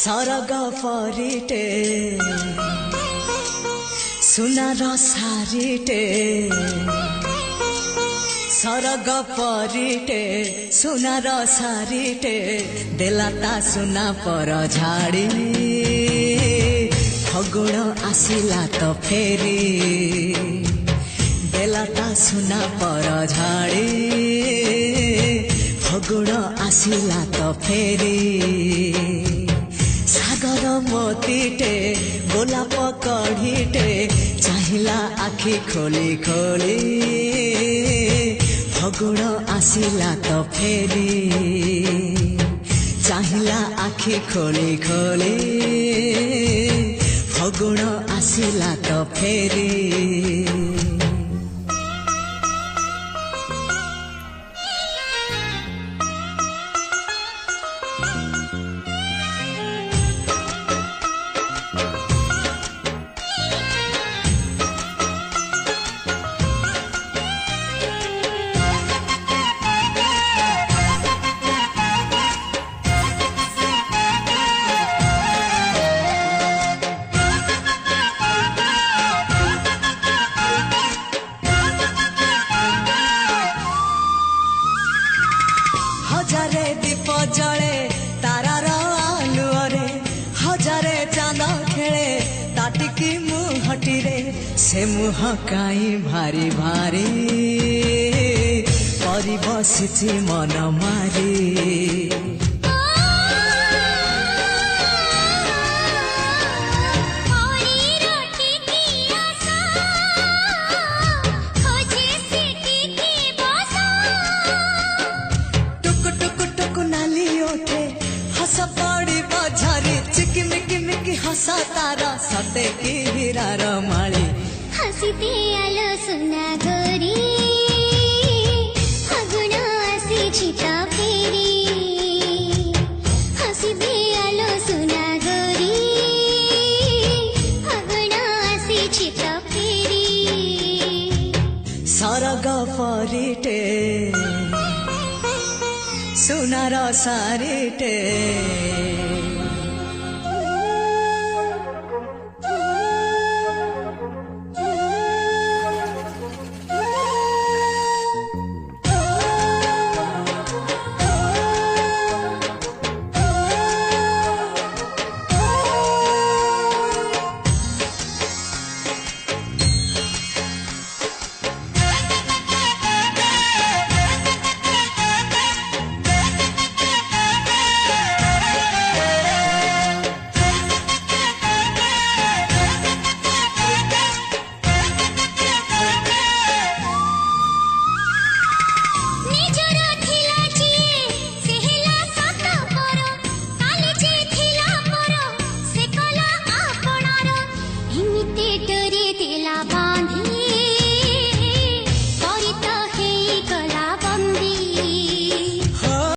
सरग परिटे सुनार सारिटे सरग परिटे सुनार सारिटे देलाता सुना पर झाड़ी फगुण आसिला तो फेरी देलाता सुना पर झाड़ी फगुण आसिला तो फेरी सागर मोतीटे गोलाप कढ़ीटे चाहिला आखि खोली खोली फगुण आसिला तो फेरी चाहिला आखि खोली खोली फगुण आसिला तो फेरी हजारे दीप जले तारार आलुअरे हजारे चांद खेले ताटिकी मुहटीरे से मुह काई भारी भारी परी बसिछि मन मारी हस पड़ी बझारी चिकी मिकी मिकी हसा तारा सते की हीरार माली हसीते आलो सुना गोरी फगुण आसी तो फेरी हसीते आलो सुना गोरी फगुण आसी तो फेरी सरग परिटे सुनार सारिटे तेला